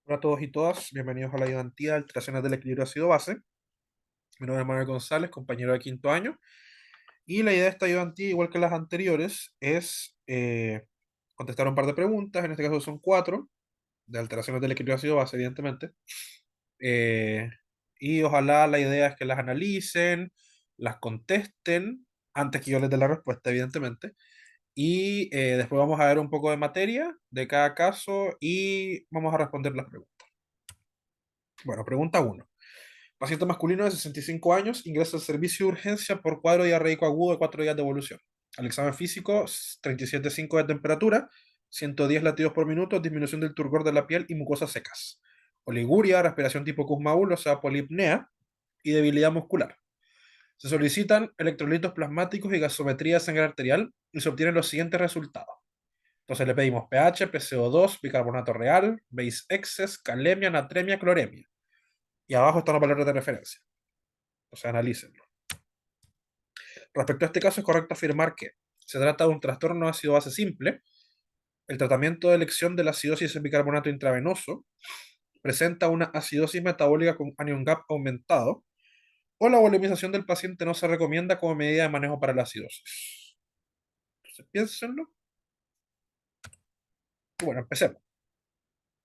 Hola a todos y todas, bienvenidos a la ayudantía de alteraciones del equilibrio ácido-base. Mi nombre es Manuel González, compañero de quinto año, y la idea de esta ayudantía, igual que las anteriores, es contestar un par de preguntas, en este caso son cuatro, de alteraciones del equilibrio ácido-base, evidentemente. Eh, y ojalá la idea es que las analicen, las contesten, antes que yo les dé la respuesta, evidentemente. Y después vamos a ver un poco de materia de cada caso y vamos a responder las preguntas. Bueno, pregunta uno. Paciente masculino de 65 años ingresa al servicio de urgencia por cuadro diarreico agudo de 4 días de evolución. Al examen físico, 37,5 de temperatura, 110 latidos por minuto, disminución del turgor de la piel y mucosas secas. Oliguria, respiración tipo Kussmaul, o sea, polipnea y debilidad muscular. Se solicitan electrolitos plasmáticos y gasometría de sangre arterial y se obtienen los siguientes resultados. Entonces le pedimos pH, PCO2, bicarbonato real, base excess, calemia, natremia, cloremia. Y abajo están los valores de referencia. O sea, analícenlo. Respecto a este caso, es correcto afirmar que se trata de un trastorno ácido-base simple. El tratamiento de elección de la acidosis en bicarbonato intravenoso presenta una acidosis metabólica con anion gap aumentado, o la volemización del paciente no se recomienda como medida de manejo para la acidosis. Entonces, piénsenlo. Bueno, empecemos.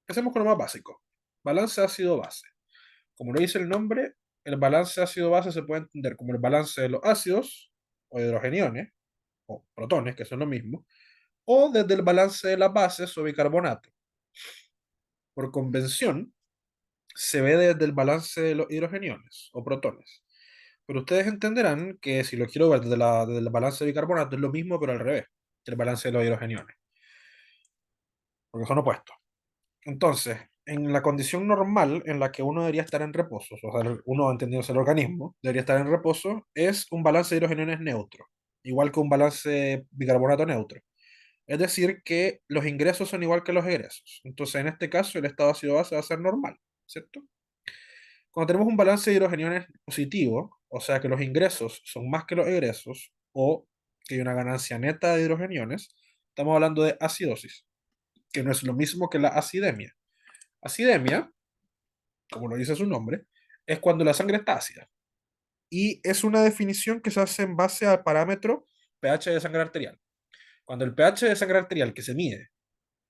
Empecemos con lo más básico. Balance ácido-base. Como lo dice el nombre, el balance ácido-base se puede entender como el balance de los ácidos o hidrogeniones, o protones, que son lo mismo, o desde el balance de las bases o bicarbonato. Por convención, se ve desde el balance de los hidrogeniones o protones. Pero ustedes entenderán que si lo quiero ver desde el balance de bicarbonato es lo mismo, pero al revés, que el balance de los hidrogeniones, porque son opuestos. Entonces, en la condición normal en la que uno debería estar en reposo, o sea, uno entendiéndose el organismo, debería estar en reposo, es un balance de hidrogeniones neutro, igual que un balance bicarbonato neutro. Es decir, que los ingresos son igual que los egresos. Entonces, en este caso, el estado ácido base va a ser normal, ¿cierto? Cuando tenemos un balance de hidrogeniones positivo, o sea que los ingresos son más que los egresos, o que hay una ganancia neta de hidrogeniones, estamos hablando de acidosis, que no es lo mismo que la acidemia. Acidemia, como lo dice su nombre, es cuando la sangre está ácida. Y es una definición que se hace en base al parámetro pH de sangre arterial. Cuando el pH de sangre arterial que se mide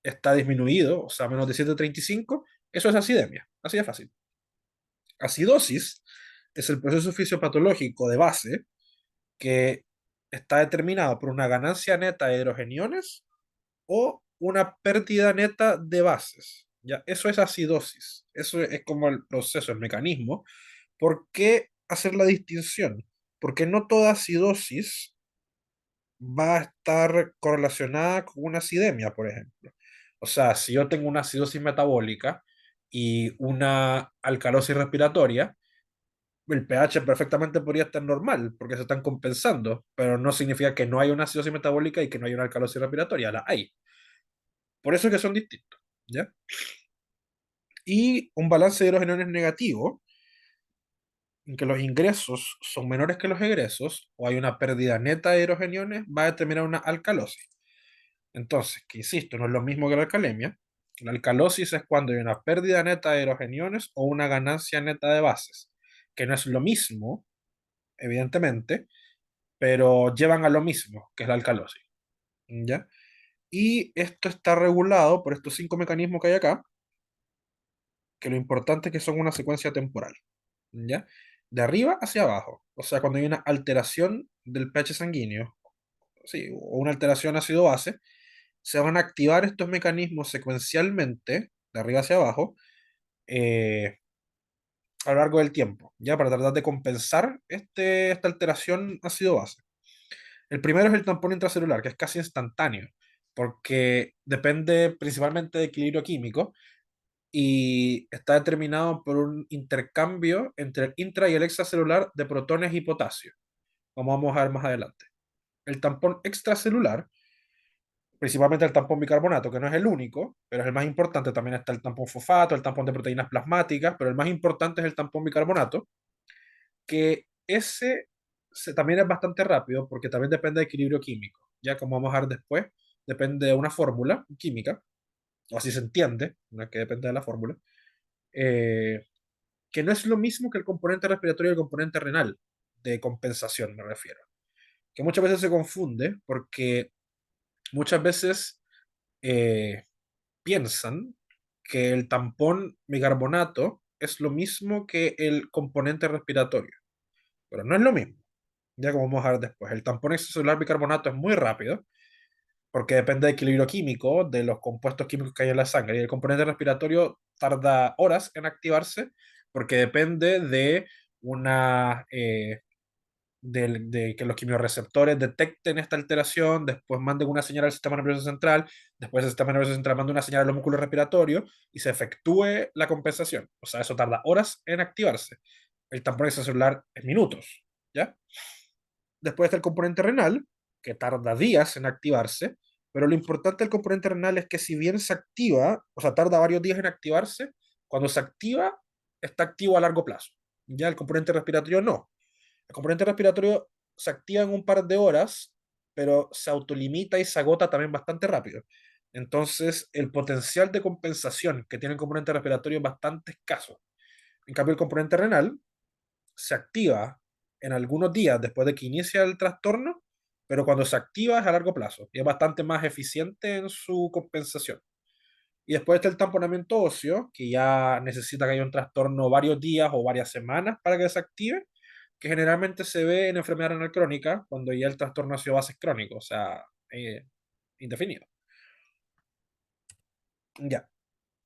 está disminuido, o sea, menos de 7,35, eso es acidemia. Así de fácil. Acidosis es el proceso fisiopatológico de base que está determinado por una ganancia neta de hidrogeniones o una pérdida neta de bases. ¿Ya? Eso es acidosis. Eso es como el proceso, el mecanismo. ¿Por qué hacer la distinción? Porque no toda acidosis va a estar correlacionada con una acidemia, por ejemplo. O sea, si yo tengo una acidosis metabólica y una alcalosis respiratoria, el pH perfectamente podría estar normal porque se están compensando, pero no significa que no hay una acidosis metabólica y que no hay una alcalosis respiratoria, la hay. Por eso es que son distintos, ¿ya? Y un balance de hidrogeniones negativo, en que los ingresos son menores que los egresos, o hay una pérdida neta de hidrogeniones, va a determinar una alcalosis. Entonces, que insisto, no es lo mismo que la alcalemia. La alcalosis es cuando hay una pérdida neta de hidrogeniones o una ganancia neta de bases, que no es lo mismo, evidentemente, pero llevan a lo mismo, que es la alcalosis. ¿Ya? Y esto está regulado por estos cinco mecanismos que hay acá, que lo importante es que son una secuencia temporal. ¿Ya? De arriba hacia abajo. O sea, cuando hay una alteración del pH sanguíneo, sí, o una alteración ácido-base, se van a activar estos mecanismos secuencialmente, de arriba hacia abajo, eh, a lo largo del tiempo, ya para tratar de compensar esta alteración ácido-base. El primero es el tampón intracelular, que es casi instantáneo, porque depende principalmente de equilibrio químico y está determinado por un intercambio entre el intra y el extracelular de protones y potasio, como vamos a ver más adelante. El tampón extracelular, principalmente el tampón bicarbonato, que no es el único, pero es el más importante. También está el tampón fosfato, el tampón de proteínas plasmáticas, pero el más importante es el tampón bicarbonato, que ese también es bastante rápido porque también depende de equilibrio químico. Ya como vamos a ver después, depende de una fórmula química, o así se entiende, no es que depende de la fórmula. eh, que no es lo mismo que el componente respiratorio y el componente renal, de compensación me refiero, que muchas veces se confunde porque muchas veces eh, piensan que el tampón bicarbonato es lo mismo que el componente respiratorio, pero no es lo mismo. Ya como vamos a ver después, el tampón extracelular bicarbonato es muy rápido porque depende del equilibrio químico, de los compuestos químicos que hay en la sangre, y el componente respiratorio tarda horas en activarse porque depende de una de que los quimiorreceptores detecten esta alteración, después manden una señal al sistema nervioso central, después el sistema nervioso central manda una señal a los músculos respiratorios y se efectúe la compensación. O sea, eso tarda horas en activarse. El tampón extracelular es minutos, ¿ya? Después está el componente renal, que tarda días en activarse, pero lo importante del componente renal es que si bien se activa, o sea, tarda varios días en activarse, cuando se activa, está activo a largo plazo. Ya el componente respiratorio no. El componente respiratorio se activa en un par de horas, pero se autolimita y se agota también bastante rápido. Entonces, el potencial de compensación que tiene el componente respiratorio es bastante escaso. En cambio, el componente renal se activa en algunos días después de que inicia el trastorno, pero cuando se activa es a largo plazo y es bastante más eficiente en su compensación. Y después está el tamponamiento óseo, que ya necesita que haya un trastorno varios días o varias semanas para que se active, que generalmente se ve en enfermedad renal crónica, cuando ya el trastorno óseo base es crónico, o sea, indefinido. Ya.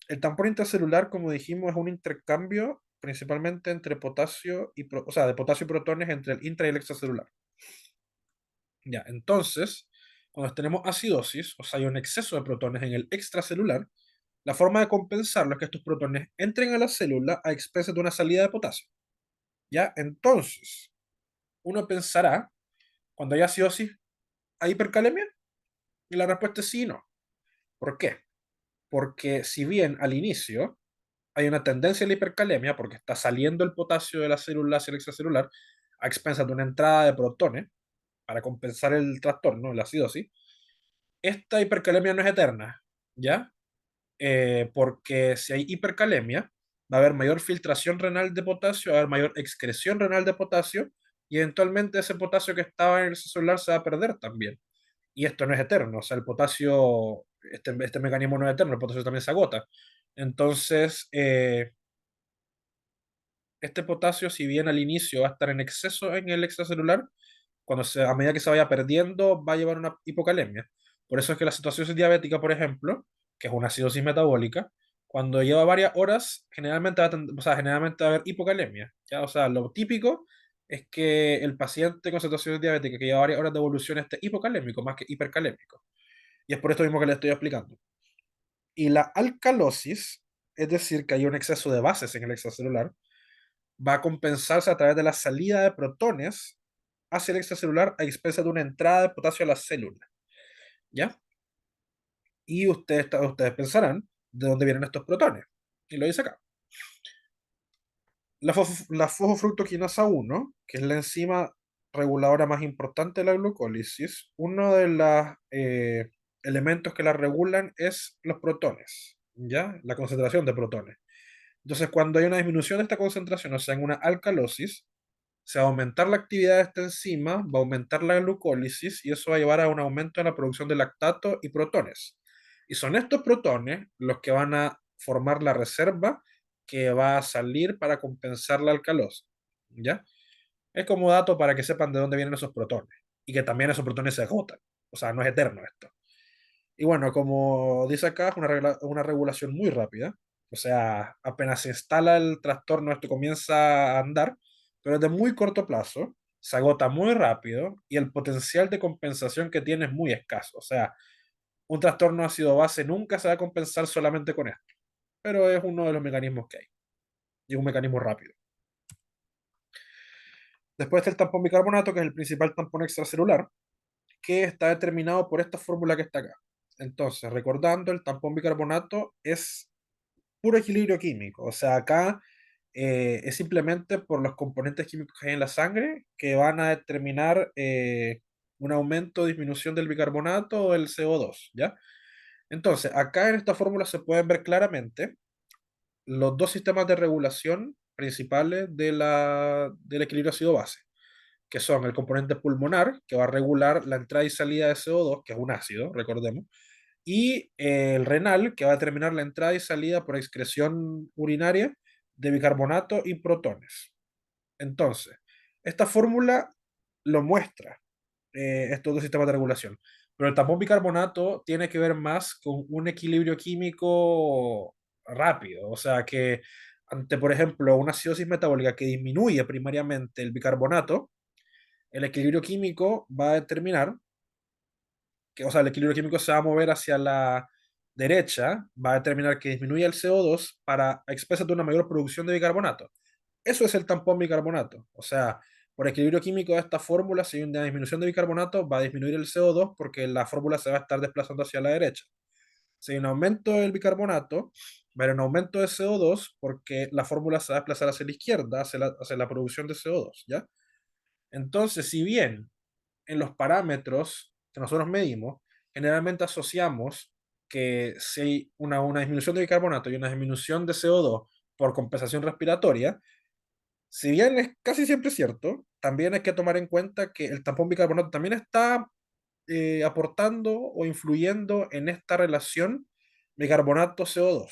El tampón intracelular, como dijimos, es un intercambio principalmente entre potasio y, o sea, de potasio y protones entre el intra y el extracelular. Ya, entonces, cuando tenemos acidosis, o sea, hay un exceso de protones en el extracelular, la forma de compensarlo es que estos protones entren a la célula a expensas de una salida de potasio. Ya, entonces, uno pensará, cuando hay acidosis, ¿hay hipercalemia? Y la respuesta es sí y no. ¿Por qué? Porque si bien al inicio hay una tendencia a la hipercalemia, porque está saliendo el potasio de la célula hacia el extracelular, a expensas de una entrada de protones, para compensar el trastorno, la acidosis, esta hipercalemia no es eterna, ¿ya? Porque si hay hipercalemia, va a haber mayor filtración renal de potasio, va a haber mayor excreción renal de potasio, y eventualmente ese potasio que estaba en el celular se va a perder también. Y esto no es eterno, o sea, el potasio, este mecanismo no es eterno, el potasio también se agota. Entonces, este potasio, si bien al inicio va a estar en exceso en el extracelular, a medida que se vaya perdiendo, va a llevar una hipocalemia. Por eso es que la cetoacidosis diabética, por ejemplo, que es una acidosis metabólica, cuando lleva varias horas, o sea, generalmente va a haber hipocalemia. ¿Ya? O sea, lo típico es que el paciente con cetoacidosis diabética que lleva varias horas de evolución esté hipocalémico más que hipercalémico. Y es por esto mismo que le estoy explicando. Y la alcalosis, es decir, que hay un exceso de bases en el extracelular, va a compensarse a través de la salida de protones hacia el extracelular a expensas de una entrada de potasio a la célula. ¿Ya? Y ustedes pensarán de dónde vienen estos protones. Y lo dice acá. La fosfofructoquinasa 1, que es la enzima reguladora más importante de la glucólisis, uno de los elementos que la regulan es los protones, ¿ya? La concentración de protones. Entonces, cuando hay una disminución de esta concentración, o sea, en una alcalosis, se va a aumentar la actividad de esta enzima, va a aumentar la glucólisis y eso va a llevar a un aumento en la producción de lactato y protones. Y son estos protones los que van a formar la reserva que va a salir para compensar la alcalosis. ¿Ya? Es como dato para que sepan de dónde vienen esos protones y que también esos protones se agotan. O sea, no es eterno esto. Y bueno, como dice acá, es una regulación muy rápida. O sea, apenas se instala el trastorno, esto comienza a andar, pero es de muy corto plazo, se agota muy rápido y el potencial de compensación que tiene es muy escaso. O sea, un trastorno ácido base nunca se va a compensar solamente con esto, pero es uno de los mecanismos que hay y es un mecanismo rápido. Después está el tampón bicarbonato, que es el principal tampón extracelular, que está determinado por esta fórmula que está acá. Entonces, recordando, el tampón bicarbonato es puro equilibrio químico. O sea, acá es simplemente por los componentes químicos que hay en la sangre que van a determinar un aumento o disminución del bicarbonato o el CO2, ¿ya? Entonces, acá en esta fórmula se pueden ver claramente los dos sistemas de regulación principales del equilibrio ácido-base, que son el componente pulmonar, que va a regular la entrada y salida de CO2, que es un ácido, recordemos, y el renal, que va a determinar la entrada y salida por excreción urinaria de bicarbonato y protones. Entonces, esta fórmula lo muestra, estos dos sistemas de regulación. Pero el tampón bicarbonato tiene que ver más con un equilibrio químico rápido. O sea que ante, por ejemplo, una acidosis metabólica que disminuye primariamente el bicarbonato, el equilibrio químico va a determinar que, o sea, el equilibrio químico se va a mover hacia la derecha, va a determinar que disminuye el CO2 para expresar una mayor producción de bicarbonato. Eso es el tampón bicarbonato. O sea, por equilibrio químico de esta fórmula, si hay una disminución de bicarbonato, va a disminuir el CO2 porque la fórmula se va a estar desplazando hacia la derecha. Si hay un aumento del bicarbonato, va a haber un aumento de CO2 porque la fórmula se va a desplazar hacia la izquierda, hacia la producción de CO2, ¿ya? Entonces, si bien en los parámetros que nosotros medimos, generalmente asociamos que si hay una disminución de bicarbonato y una disminución de CO2 por compensación respiratoria, si bien es casi siempre cierto, también hay que tomar en cuenta que el tampón bicarbonato también está aportando o influyendo en esta relación bicarbonato-CO2.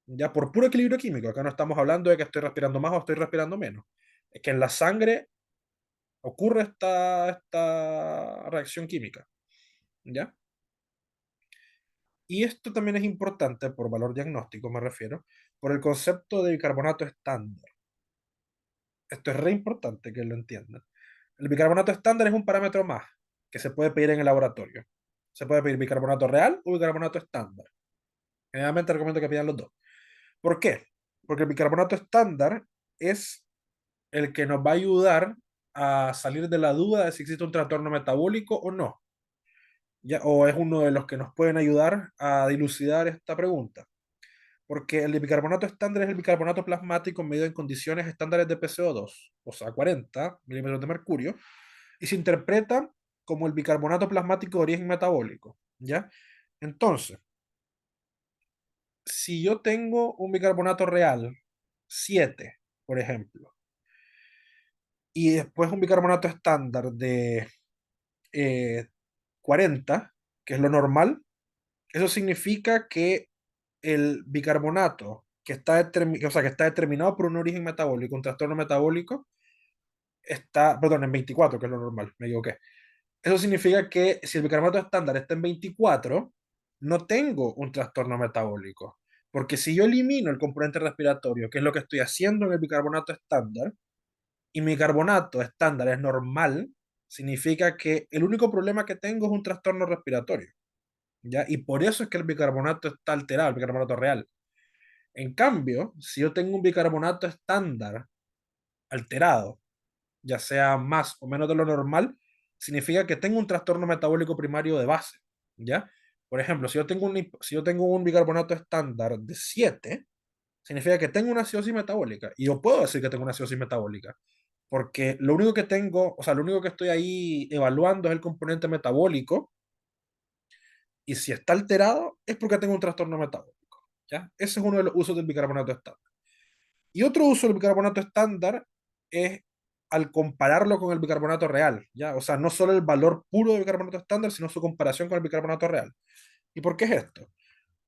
Ya por puro equilibrio químico, acá no estamos hablando de que estoy respirando más o estoy respirando menos. Es que en la sangre ocurre esta reacción química. ¿Ya? Y esto también es importante, por valor diagnóstico me refiero, por el concepto de bicarbonato estándar. Esto es re importante que lo entiendan. El bicarbonato estándar es un parámetro más que se puede pedir en el laboratorio. Se puede pedir bicarbonato real o bicarbonato estándar. Generalmente recomiendo que pidan los dos. ¿Por qué? Porque el bicarbonato estándar es el que nos va a ayudar a salir de la duda de si existe un trastorno metabólico o no. ¿Ya? O es uno de los que nos pueden ayudar a dilucidar esta pregunta. Porque el bicarbonato estándar es el bicarbonato plasmático medido en condiciones estándares de PCO2, o sea, 40 milímetros de mercurio, y se interpreta como el bicarbonato plasmático de origen metabólico, ¿ya? Entonces, si yo tengo un bicarbonato real, 7 por ejemplo, y después un bicarbonato estándar de 40, que es lo normal, eso significa que el bicarbonato o sea, que está determinado por un origen metabólico, un trastorno metabólico, está, perdón, en 24, que es lo normal, me equivoqué. Eso significa que si el bicarbonato estándar está en 24, no tengo un trastorno metabólico. Porque si yo elimino el componente respiratorio, que es lo que estoy haciendo en el bicarbonato estándar, y mi bicarbonato estándar es normal, significa que el único problema que tengo es un trastorno respiratorio. ¿Ya? Y por eso es que el bicarbonato está alterado, el bicarbonato real. En cambio, si yo tengo un bicarbonato estándar alterado, ya sea más o menos de lo normal, significa que tengo un trastorno metabólico primario de base, ¿ya? Por ejemplo, si yo tengo un bicarbonato estándar de 7, significa que tengo una acidosis metabólica. Y yo puedo decir que tengo una acidosis metabólica, porque lo único que tengo, o sea, lo único que estoy ahí evaluando es el componente metabólico, y si está alterado es porque tengo un trastorno metabólico, ¿ya? Ese es uno de los usos del bicarbonato estándar. Y otro uso del bicarbonato estándar es al compararlo con el bicarbonato real, ¿ya? O sea, no solo el valor puro del bicarbonato estándar, sino su comparación con el bicarbonato real. ¿Y por qué es esto?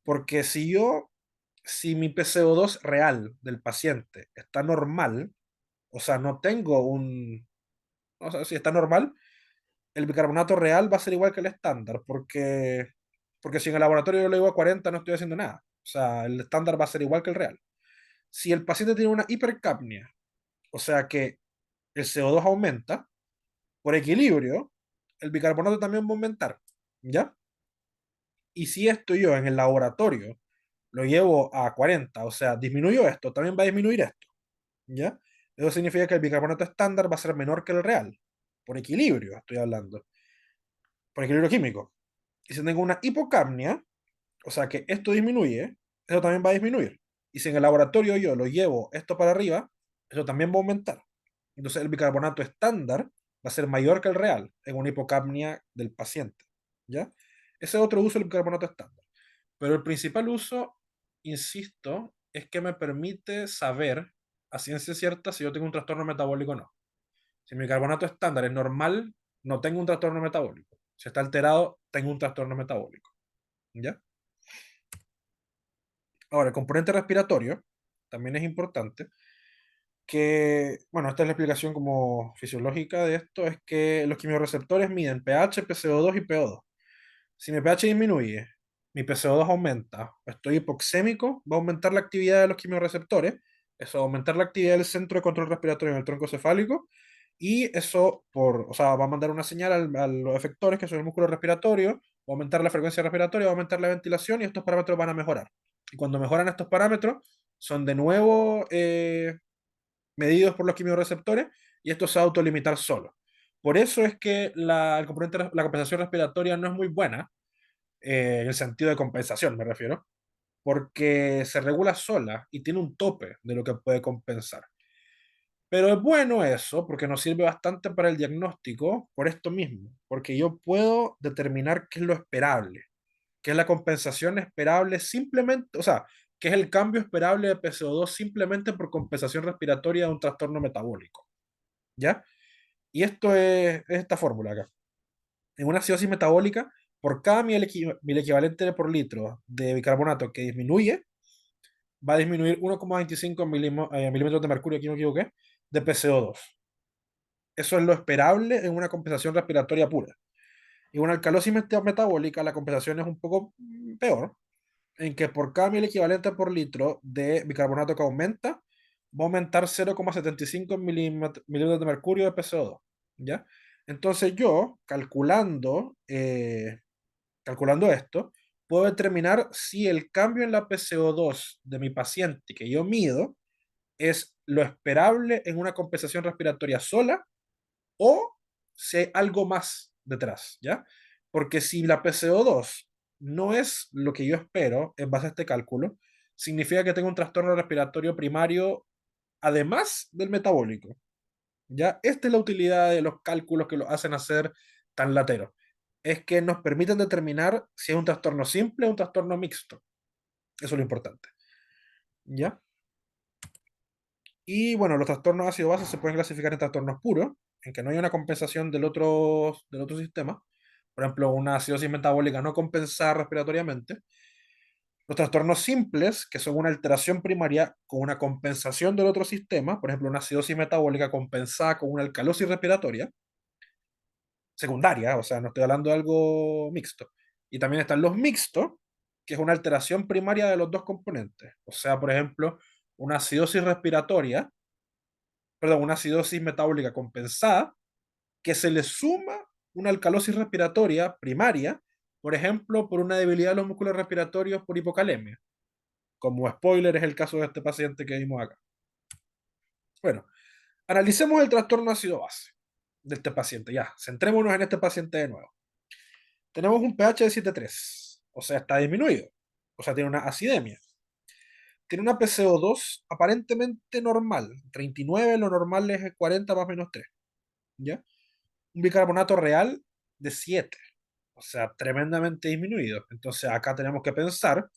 Porque si mi PCO2 real del paciente está normal, o sea, no tengo un, o sea, si está normal, el bicarbonato real va a ser igual que el estándar, porque si en el laboratorio yo le digo a 40 no estoy haciendo nada. O sea, el estándar va a ser igual que el real. Si el paciente tiene una hipercapnia, o sea que el CO2 aumenta, por equilibrio, el bicarbonato también va a aumentar, ¿ya? Y si esto yo en el laboratorio lo llevo a 40, o sea, disminuyo esto, también va a disminuir esto, ¿ya? Eso significa que el bicarbonato estándar va a ser menor que el real, por equilibrio, estoy hablando, por equilibrio químico. Y si tengo una hipocapnia, o sea que esto disminuye, eso también va a disminuir. Y si en el laboratorio yo lo llevo esto para arriba, eso también va a aumentar. Entonces el bicarbonato estándar va a ser mayor que el real en una hipocapnia del paciente. ¿Ya? Ese es otro uso del bicarbonato estándar. Pero el principal uso, insisto, es que me permite saber a ciencia cierta si yo tengo un trastorno metabólico o no. Si mi carbonato estándar es normal, no tengo un trastorno metabólico. Si está alterado, tengo un trastorno metabólico. ¿Ya? Ahora, el componente respiratorio también es importante, que, bueno, esta es la explicación como fisiológica de esto, es que los quimiorreceptores miden pH, PCO2 y PO2. Si mi pH disminuye, mi PCO2 aumenta, estoy hipoxémico, va a aumentar la actividad de los quimiorreceptores, eso va a aumentar la actividad del centro de control respiratorio en el tronco cefálico, y eso o sea, va a mandar una señal a los efectores, que son el músculo respiratorio, va a aumentar la frecuencia respiratoria, va a aumentar la ventilación y estos parámetros van a mejorar. Y cuando mejoran estos parámetros, son de nuevo medidos por los quimiorreceptores y esto se va a autolimitar solo. Por eso es que la compensación respiratoria no es muy buena, en el sentido de compensación me refiero, porque se regula sola y tiene un tope de lo que puede compensar. Pero es bueno eso, porque nos sirve bastante para el diagnóstico por esto mismo, porque yo puedo determinar qué es lo esperable, qué es la compensación esperable simplemente, o sea, qué es el cambio esperable de PCO2 simplemente por compensación respiratoria de un trastorno metabólico. ¿Ya? Y esto es esta fórmula acá. En una acidosis metabólica, por cada mil equivalente por litro de bicarbonato que disminuye, va a disminuir 1,25 milímetros de mercurio, aquí no me equivoqué, de PCO2. Eso es lo esperable en una compensación respiratoria pura. En una alcalosis metabólica, la compensación es un poco peor, en que por cada mil equivalente por litro de bicarbonato que aumenta, va a aumentar 0,75 milímetros de mercurio de PCO2. ¿Ya? Entonces yo, calculando esto, puedo determinar si el cambio en la PCO2 de mi paciente que yo mido es lo esperable en una compensación respiratoria sola o si hay algo más detrás, ¿ya? Porque si la PCO2 no es lo que yo espero en base a este cálculo, significa que tengo un trastorno respiratorio primario además del metabólico, ¿ya? Esta es la utilidad de los cálculos que lo hacen hacer tan lateros. Es que nos permiten determinar si es un trastorno simple o un trastorno mixto. Eso es lo importante, ¿ya? Y bueno, los trastornos ácido-base se pueden clasificar en trastornos puros, en que no hay una compensación del otro sistema. Por ejemplo, una acidosis metabólica no compensada respiratoriamente. Los trastornos simples, que son una alteración primaria con una compensación del otro sistema, por ejemplo, una acidosis metabólica compensada con una alcalosis respiratoria secundaria, o sea, no estoy hablando de algo mixto. Y también están los mixtos, que es una alteración primaria de los dos componentes. O sea, por ejemplo, una acidosis respiratoria, perdón, una acidosis metabólica compensada, que se le suma una alcalosis respiratoria primaria, por ejemplo, por una debilidad de los músculos respiratorios por hipocalemia. Como spoiler es el caso de este paciente que vimos acá. Bueno, analicemos el trastorno ácido-base de este paciente. Ya, centrémonos en este paciente de nuevo. Tenemos un pH de 7,3, o sea, está disminuido, o sea, tiene una acidemia. Tiene una PCO2 aparentemente normal, 39, lo normal es 40 más menos 3, ¿ya? Un bicarbonato real de 7, o sea, tremendamente disminuido. Entonces acá tenemos que pensar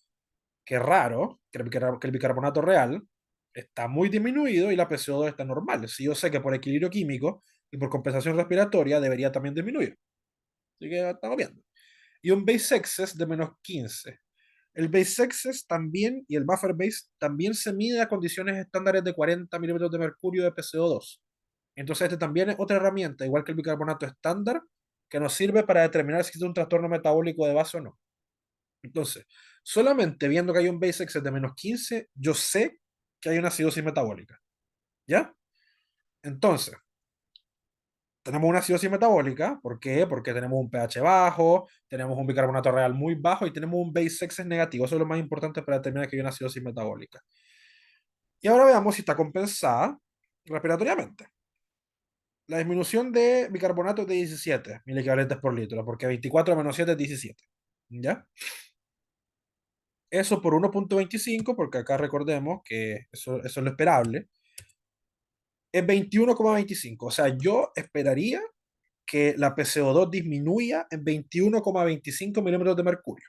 que es raro que el bicarbonato real está muy disminuido y la PCO2 está normal. Si yo sé que por equilibrio químico y por compensación respiratoria debería también disminuir. Así que estamos viendo. Y un base excess de menos 15. El base excess también y el buffer base también se mide a condiciones estándares de 40 milímetros de mercurio de PCO2. Entonces, este también es otra herramienta, igual que el bicarbonato estándar, que nos sirve para determinar si existe un trastorno metabólico de base o no. Entonces, solamente viendo que hay un base excess de menos 15, yo sé que hay una acidosis metabólica. ¿Ya? Entonces, tenemos una acidosis metabólica. ¿Por qué? Porque tenemos un pH bajo, tenemos un bicarbonato real muy bajo y tenemos un base excess negativo. Eso es lo más importante para determinar que hay una acidosis metabólica. Y ahora veamos si está compensada respiratoriamente. La disminución de bicarbonato es de 17 mil equivalentes por litro, porque 24 menos 7 es 17. ¿Ya? Eso por 1,25, porque acá recordemos que eso es lo esperable, es 21,25. O sea, yo esperaría que la PCO2 disminuya en 21,25 milímetros de mercurio.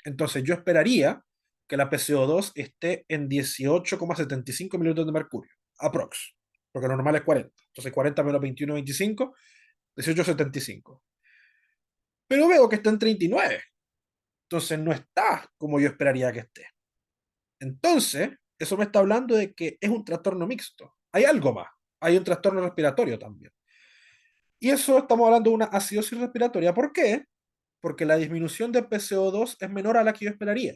Entonces yo esperaría que la PCO2 esté en 18,75 minutos de mercurio, aprox, porque lo normal es 40. Entonces 40 menos 21,25, 18,75. Pero veo que está en 39. Entonces no está como yo esperaría que esté. Entonces, eso me está hablando de que es un trastorno mixto. Hay algo más. Hay un trastorno respiratorio también. Y eso estamos hablando de una acidosis respiratoria. ¿Por qué? Porque la disminución de PCO2 es menor a la que yo esperaría.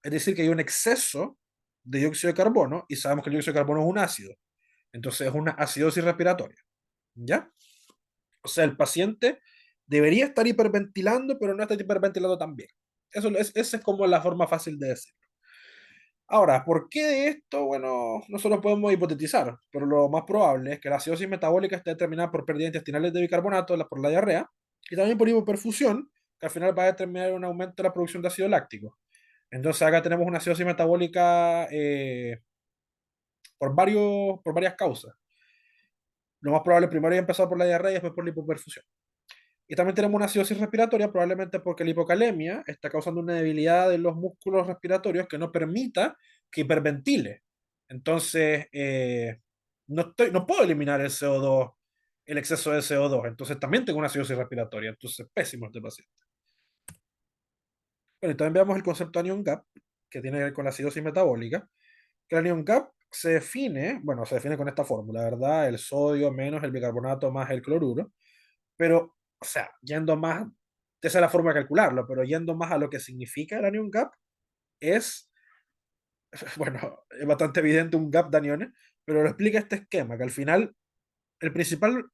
Es decir, que hay un exceso de dióxido de carbono y sabemos que el dióxido de carbono es un ácido. Entonces es una acidosis respiratoria. ¿Ya? O sea, el paciente debería estar hiperventilando, pero no está hiperventilando tan bien. Esa es como la forma fácil de decirlo. Ahora, ¿por qué de esto? Bueno, nosotros podemos hipotetizar, pero lo más probable es que la acidosis metabólica esté determinada por pérdidas intestinales de bicarbonato, por la diarrea, y también por hipoperfusión, que al final va a determinar un aumento de la producción de ácido láctico. Entonces acá tenemos una acidosis metabólica por varias causas. Lo más probable primero haya empezado por la diarrea y después por la hipoperfusión. Y también tenemos una acidosis respiratoria, probablemente porque la hipocalemia está causando una debilidad de los músculos respiratorios que no permita que hiperventile. Entonces, no puedo eliminar el CO2, el exceso de CO2. Entonces, también tengo una acidosis respiratoria. Entonces, pésimo este paciente. Bueno, y también veamos el concepto anion gap, que tiene que ver con la acidosis metabólica. Que el anion gap se define, bueno, se define con esta fórmula, ¿verdad? El sodio menos el bicarbonato más el cloruro. Pero, o sea, yendo más, esa es la forma de calcularlo, pero yendo más a lo que significa el anion gap, es, bueno, es bastante evidente un gap de aniones, pero lo explica este esquema, que al final el principal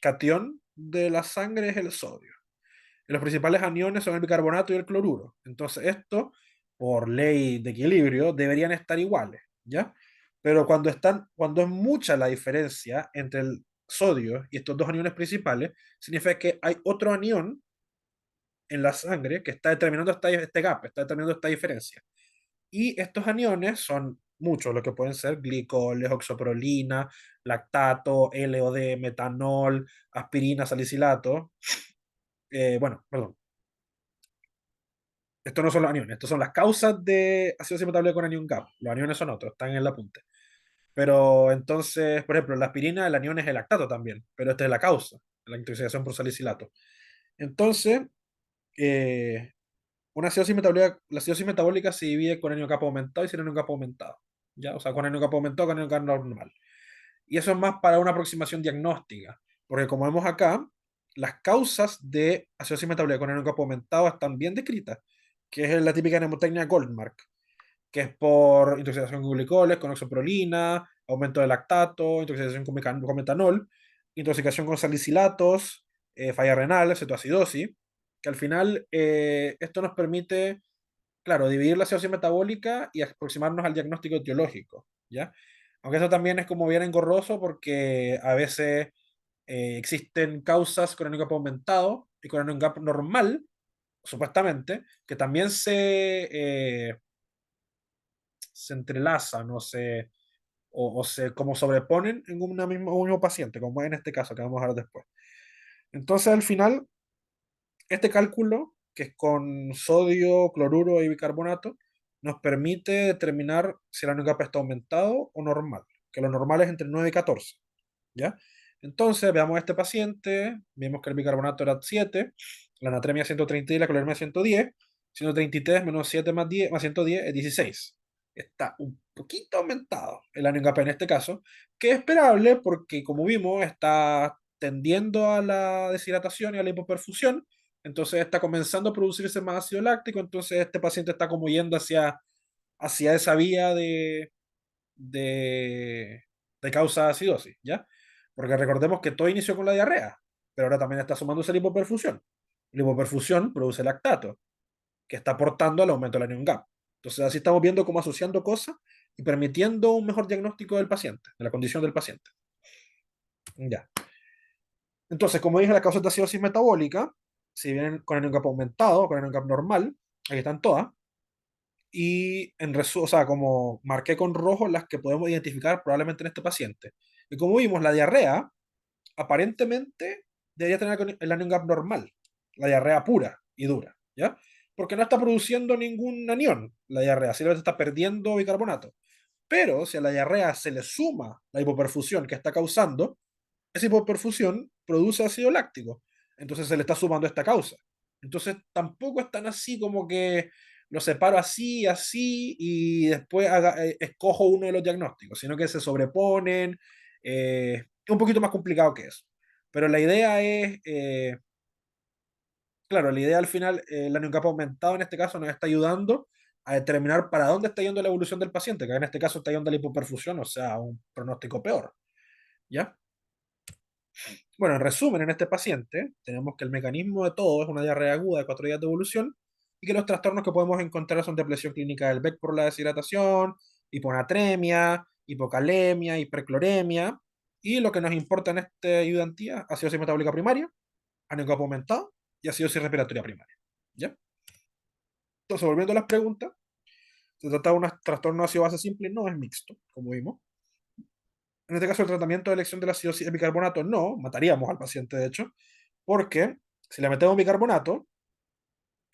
catión de la sangre es el sodio. Y los principales aniones son el bicarbonato y el cloruro. Entonces, esto, por ley de equilibrio, deberían estar iguales, ¿ya? Pero cuando es mucha la diferencia entre el sodio y estos dos aniones principales, significa que hay otro anión en la sangre que está determinando este gap, está determinando esta diferencia. Y estos aniones son muchos, lo que pueden ser glicol, oxoprolina, lactato, LOD, metanol, aspirina, salicilato. Bueno, perdón. Estos no son los aniones, estos son las causas de acidosis metabólica con anion gap. Los aniones son otros, están en la punta. Pero entonces, por ejemplo, la aspirina, el anión es el lactato también, pero esta es la causa, la intoxicación por salicilato. Entonces, eh, la acidosis metabólica se divide con anion gap aumentado y sin anion gap aumentado. ¿Ya? O sea, con anion gap aumentado, con anion gap normal. Y eso es más para una aproximación diagnóstica, porque como vemos acá, las causas de acidosis metabólica con anion gap aumentado están bien descritas, que es la típica mnemotecnia Goldmark, que es por intoxicación con glicoles, con oxoprolina, aumento de lactato, intoxicación con metanol, intoxicación con salicilatos, falla renal, cetoacidosis, que al final esto nos permite, claro, dividir la acidosis metabólica y aproximarnos al diagnóstico etiológico, ¿ya? Aunque eso también es como bien engorroso porque a veces existen causas con anion gap aumentado y con anion gap normal, supuestamente, que también se entrelazan o se como sobreponen en un mismo paciente, como en este caso que vamos a ver después. Entonces, al final, este cálculo, que es con sodio, cloruro y bicarbonato, nos permite determinar si el anion está aumentado o normal, que lo normal es entre 9 y 14, ¿ya? Entonces, veamos a este paciente, vemos que el bicarbonato era 7, la natremia 130 y la clorimia 110, 133 menos 7 más 10 más 110 es 16. Está un poquito aumentado el anion en este caso, que es esperable porque, como vimos, está tendiendo a la deshidratación y a la hipoperfusión, entonces está comenzando a producirse más ácido láctico, entonces este paciente está como yendo hacia esa vía de, de causa de acidosis, ¿ya? Porque recordemos que todo inició con la diarrea, pero ahora también está sumándose la hipoperfusión. La hipoperfusión produce lactato, que está aportando al aumento del anion gap. Entonces así estamos viendo cómo asociando cosas y permitiendo un mejor diagnóstico del paciente, de la condición del paciente. Ya. Entonces, como dije, las causas de acidosis metabólica, si vienen con anion gap aumentado o con anion gap normal, aquí están todas. Y o sea, como marqué con rojo las que podemos identificar probablemente en este paciente. Y como vimos, la diarrea aparentemente debería tener el anion gap normal, la diarrea pura y dura, ¿ya? porque no está produciendo ningún anión la diarrea, simplemente está perdiendo bicarbonato. Pero si a la diarrea se le suma la hipoperfusión que está causando, esa hipoperfusión produce ácido láctico. Entonces se le está sumando esta causa. Entonces tampoco es tan así como que lo separo así, así, y después escojo uno de los diagnósticos, sino que se sobreponen. Es un poquito más complicado que eso. Pero la idea es, claro, la idea al final, el anion capa aumentado en este caso nos está ayudando a determinar para dónde está yendo la evolución del paciente, que en este caso está yendo a la hipoperfusión, o sea, un pronóstico peor. ¿Ya? Bueno, en resumen, en este paciente tenemos que el mecanismo de todo es una diarrea aguda de 4 días de evolución y que los trastornos que podemos encontrar son depresión clínica del Beck por la deshidratación, hiponatremia, hipocalemia, hipercloremia y lo que nos importa en esta ayudantía, acidosis metabólica primaria, anicopo aumentado y acidosis respiratoria primaria. ¿Ya? Entonces, volviendo a las preguntas, se trata de un trastorno ácido-base simple, no es mixto, como vimos. En este caso, el tratamiento de elección de la acidosis de bicarbonato no, mataríamos al paciente, de hecho, porque si le metemos bicarbonato,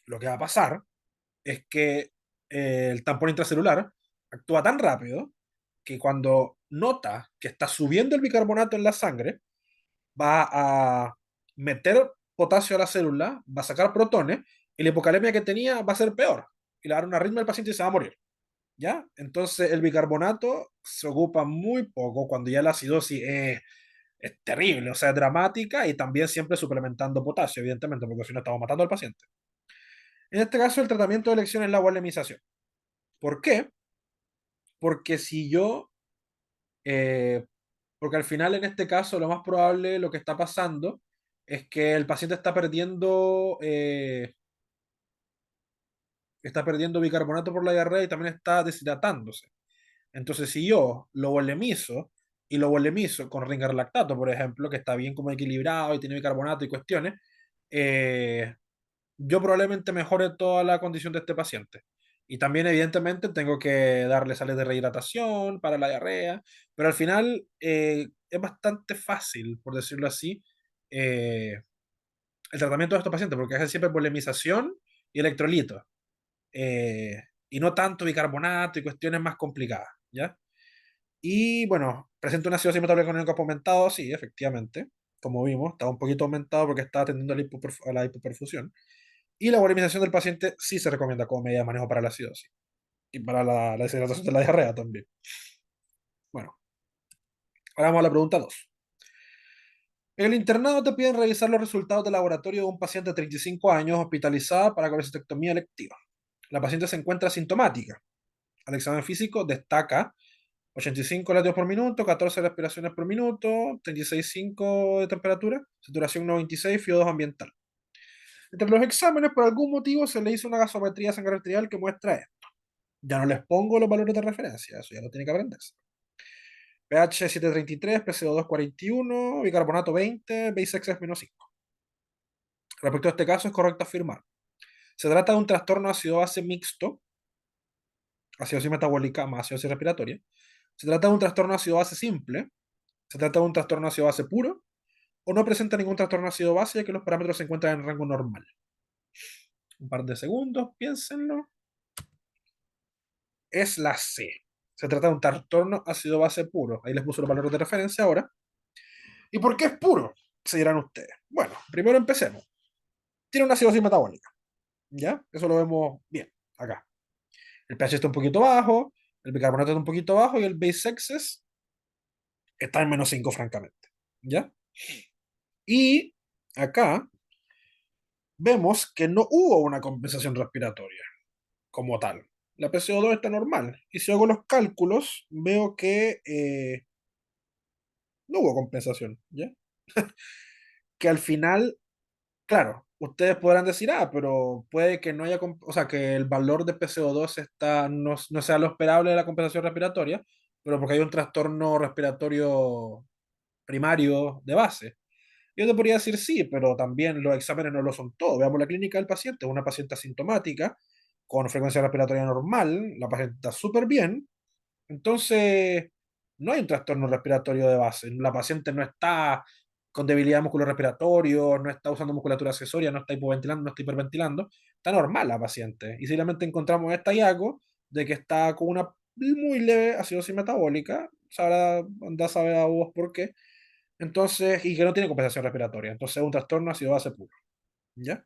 lo que va a pasar es que el tampón intracelular actúa tan rápido que cuando nota que está subiendo el bicarbonato en la sangre, va a meter potasio a la célula, va a sacar protones y la hipocalemia que tenía va a ser peor y le va a dar una arritmia al paciente y se va a morir. ¿Ya? Entonces el bicarbonato se ocupa muy poco cuando ya la acidosis es terrible, o sea, es dramática y también siempre suplementando potasio, evidentemente, porque si no estamos matando al paciente. En este caso, el tratamiento de elección es la volemización. ¿Por qué? Porque si yo, eh, porque al final en este caso lo más probable, lo que está pasando es que el paciente está perdiendo bicarbonato por la diarrea y también está deshidratándose. Entonces, si yo lo volemizo y lo volemizo con ringarlactato, por ejemplo, que está bien como equilibrado y tiene bicarbonato y cuestiones, eh, yo probablemente mejore toda la condición de este paciente. Y también, evidentemente, tengo que darle sales de rehidratación para la diarrea, pero al final es bastante fácil, por decirlo así, eh, el tratamiento de estos pacientes, porque es siempre polemización y electrolitos, y no tanto bicarbonato y cuestiones más complicadas, ¿ya? Y bueno, presenta una acidosis metabólica con el cuerpo aumentado, sí, efectivamente, como vimos, estaba un poquito aumentado porque estaba atendiendo a la hipoperfusión. Y la volemización del paciente sí se recomienda como medida de manejo para la acidosis y para la deshidratación de la diarrea también. Bueno, ahora vamos a la pregunta 2. En el internado te piden revisar los resultados de laboratorio de un paciente de 35 años hospitalizada para colecistectomía electiva. La paciente se encuentra asintomática. Al examen físico destaca 85 latidos por minuto, 14 respiraciones por minuto, 36,5 de temperatura, saturación 96, FIO2 ambiental. Entre los exámenes, por algún motivo, se le hizo una gasometría sangre arterial que muestra esto. Ya no les pongo los valores de referencia, eso ya lo tiene que aprenderse. pH 733, PCO2 41, bicarbonato 20, Base menos 5. Respecto a este caso, es correcto afirmar. Se trata de un trastorno ácido-base mixto, acidosis metabólica más acidosis respiratoria. Se trata de un trastorno ácido-base simple. Se trata de un trastorno ácido-base puro. O no presenta ningún trastorno ácido-base ya que los parámetros se encuentran en rango normal. Un par de segundos, piénsenlo. Es la C. Se trata de un trastorno ácido-base puro. Ahí les puse los valores de referencia ahora. ¿Y por qué es puro? Se dirán ustedes. Bueno, primero empecemos. Tiene una acidosis metabólica. ¿Ya? Eso lo vemos bien acá. El pH está un poquito bajo, el bicarbonato está un poquito bajo y el base excess está en menos 5, francamente. ¿Ya? Y acá vemos que no hubo una compensación respiratoria como tal. La PCO2 está normal. Y si hago los cálculos, veo que no hubo compensación. ¿Ya? Que al final, claro, ustedes podrán decir, pero puede que no haya, o sea, que el valor de PCO2 no sea lo esperable de la compensación respiratoria, pero porque hay un trastorno respiratorio primario de base. Yo te podría decir sí, pero también los exámenes no lo son todo. Veamos la clínica del paciente, una paciente asintomática, con frecuencia respiratoria normal, la paciente está súper bien, entonces no hay un trastorno respiratorio de base, la paciente no está con debilidad musculorrespiratoria, no está usando musculatura accesoria, no está hipoventilando, no está hiperventilando, está normal la paciente. Y simplemente encontramos este hallazgo de que está con una muy leve acidosis metabólica, sabrá, anda a saber a vos por qué, entonces, y que no tiene compensación respiratoria, entonces es un trastorno ácido base puro, ¿ya?